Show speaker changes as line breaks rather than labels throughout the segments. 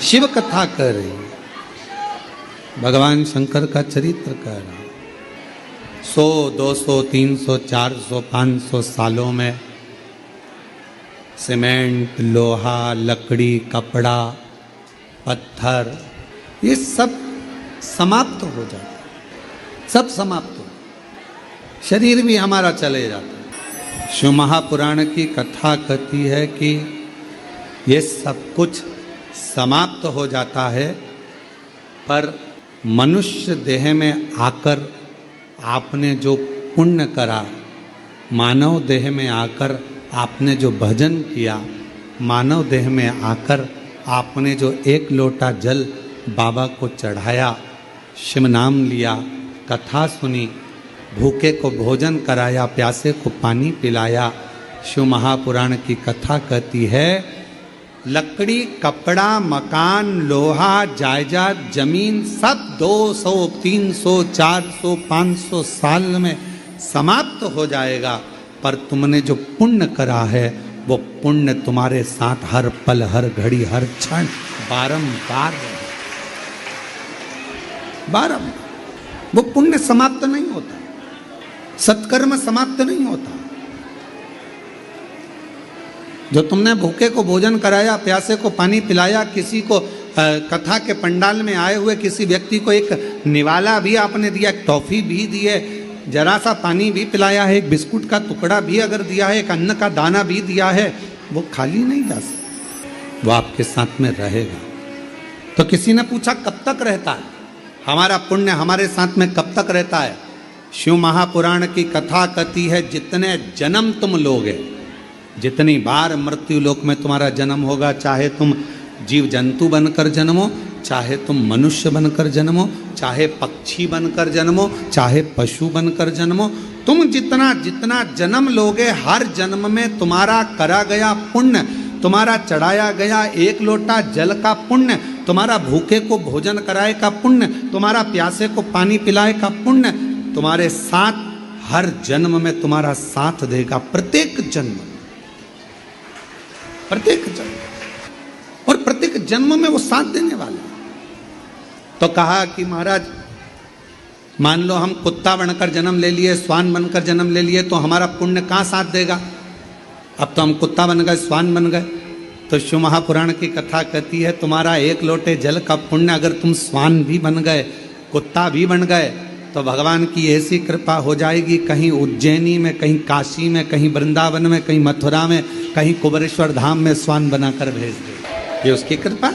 शिव कथा कर रही, भगवान शंकर का चरित्र कर रहा। 100, 200, 300, 400, 500 सालों में सीमेंट, लोहा, लकड़ी, कपड़ा, पत्थर, ये सब समाप्त हो जाता, सब समाप्त हो, शरीर भी हमारा चले जाता है। शिव महापुराण की कथा कहती है कि ये सब कुछ समाप्त हो जाता है, पर मनुष्य देह में आकर आपने जो पुण्य करा, मानव देह में आकर आपने जो भजन किया, मानव देह में आकर आपने जो एक लोटा जल बाबा को चढ़ाया, शिव नाम लिया, कथा सुनी, भूखे को भोजन कराया, प्यासे को पानी पिलाया। शिव महापुराण की कथा कहती है लकड़ी, कपड़ा, मकान, लोहा, जायदाद, जमीन सब 200, 300, 400, 500 साल में समाप्त हो जाएगा, पर तुमने जो पुण्य करा है वो पुण्य तुम्हारे साथ हर पल, हर घड़ी, हर क्षण बारंबार वो पुण्य समाप्त नहीं होता, सत्कर्म समाप्त नहीं होता। जो तुमने भूखे को भोजन कराया, प्यासे को पानी पिलाया, किसी को कथा के पंडाल में आए हुए किसी व्यक्ति को एक निवाला भी आपने दिया, एक टॉफी भी दी है, जरा सा पानी भी पिलाया है, एक बिस्कुट का टुकड़ा भी अगर दिया है, एक अन्न का दाना भी दिया है, वो खाली नहीं जा सकता, वो आपके साथ में रहेगा। तो किसी ने पूछा कब तक रहता है हमारा पुण्य, हमारे साथ में कब तक रहता है? शिव महापुराण की कथा कहती है जितने जन्म तुम लोगे, जितनी बार मृत्यु लोक में तुम्हारा जन्म होगा, चाहे तुम जीव जंतु बनकर जन्मो, चाहे तुम मनुष्य बनकर जन्मो, चाहे पक्षी बनकर जन्मो, चाहे पशु बनकर जन्मो, तुम जितना जितना जन्म लोगे, हर जन्म में तुम्हारा करा गया पुण्य, तुम्हारा चढ़ाया गया एक लोटा जल का पुण्य, तुम्हारा भूखे को भोजन कराए का पुण्य, तुम्हारा प्यासे को पानी पिलाए का पुण्य तुम्हारे साथ हर जन्म में तुम्हारा साथ देगा, प्रत्येक जन्म, प्रत्येक जन्म, और प्रत्येक जन्म में वो साथ देने वाला। तो कहा कि महाराज मान लो हम कुत्ता बनकर जन्म ले लिए, श्वान बनकर जन्म ले लिए, तो हमारा पुण्य कहाँ साथ देगा? अब तो हम कुत्ता बन गए, श्वान बन गए। तो शिव महापुराण की कथा कहती है तुम्हारा एक लोटे जल का पुण्य अगर तुम श्वान भी बन गए, कुत्ता भी बन गए, तो भगवान की ऐसी कृपा हो जाएगी, कहीं उज्जैनी में, कहीं काशी में, कहीं वृंदावन में, कहीं मथुरा में, कहीं कुबेरेश्वर धाम में श्वान बनाकर भेज दे, ये उसकी कृपा।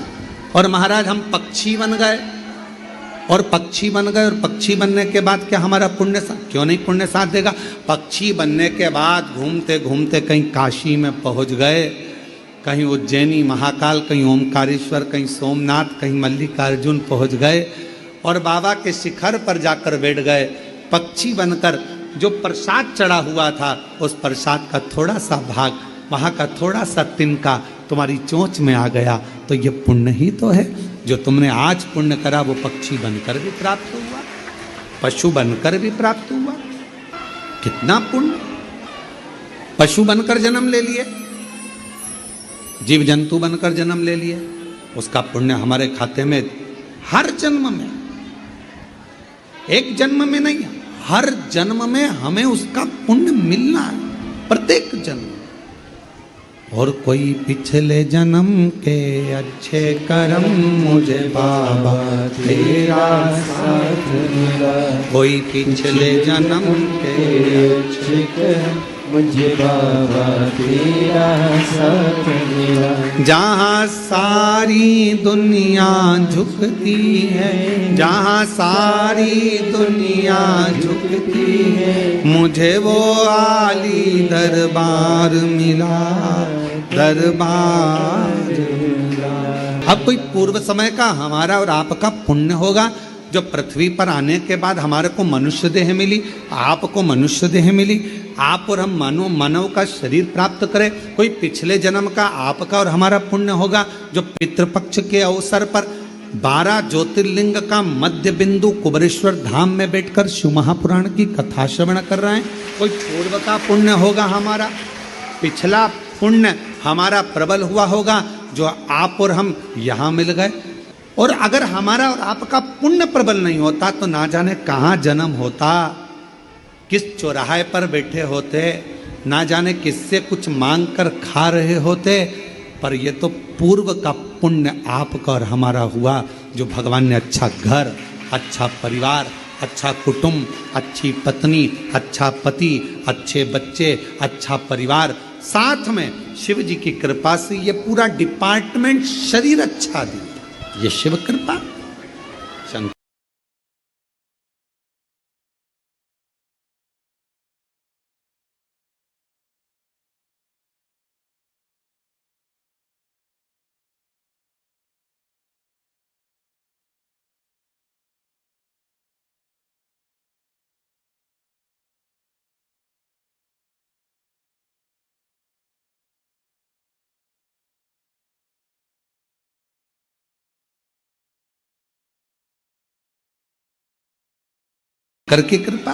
और महाराज हम पक्षी बन गए, और पक्षी बन गए, और पक्षी बनने के बाद क्या हमारा पुण्य क्यों नहीं पुण्य साथ देगा? पक्षी बनने के बाद घूमते घूमते कहीं काशी में पहुंच गए, कहीं उज्जैनी महाकाल, कहीं ओमकारेश्वर, कहीं सोमनाथ, कहीं मल्लिकार्जुन पहुंच गए, और बाबा के शिखर पर जाकर बैठ गए। पक्षी बनकर जो प्रसाद चढ़ा हुआ था, उस प्रसाद का थोड़ा सा भाग, वहाँ का थोड़ा सा तिनका तुम्हारी चोंच में आ गया, तो ये पुण्य ही तो है। जो तुमने आज पुण्य करा वो पक्षी बनकर भी प्राप्त हुआ, पशु बनकर भी प्राप्त हुआ। कितना पुण्य! पशु बनकर जन्म ले लिए, जीव जंतु बनकर जन्म ले लिए, उसका पुण्य हमारे खाते में हर जन्म में, एक जन्म में नहीं, हर जन्म में हमें उसका पुण्य मिलना है, प्रत्येक जन्म। और कोई पिछले जन्म के अच्छे कर्म मुझे बाबा तेरा साथ मिला, कोई पिछले जन्म के अच्छे कर्म मुझे बाबा तेरा साथ मिला। जहाँ सारी दुनिया झुकती है, जहाँ सारी दुनिया झुकती है, मुझे वो आली दरबार मिला, दरबार मिला। अब कोई पूर्व समय का हमारा और आपका पुण्य होगा, जो पृथ्वी पर आने के बाद हमारे को मनुष्य देह मिली, आपको मनुष्य देह मिली, आप और हम मानव का शरीर प्राप्त करें। कोई पिछले जन्म का आपका और हमारा पुण्य होगा, जो पितृपक्ष के अवसर पर 12 ज्योतिर्लिंग का मध्य बिंदु कुबेरेश्वर धाम में बैठकर शिव महापुराण की कथा श्रवण कर रहे हैं। कोई पूर्व का पुण्य होगा हमारा, पिछला पुण्य हमारा प्रबल हुआ होगा, जो आप और हम यहां मिल गए। और अगर हमारा और आपका पुण्य प्रबल नहीं होता तो ना जाने कहां जन्म होता, किस चौराहे पर बैठे होते, ना जाने किससे कुछ मांग कर खा रहे होते। पर ये तो पूर्व का पुण्य आपका और हमारा हुआ, जो भगवान ने अच्छा घर, अच्छा परिवार, अच्छा कुटुंब, अच्छी पत्नी, अच्छा पति, अच्छे बच्चे, अच्छा परिवार, साथ में शिव जी की कृपा से ये पूरा डिपार्टमेंट शरीर अच्छा दिया। ये शिव कृपा। शंकर की कृपा।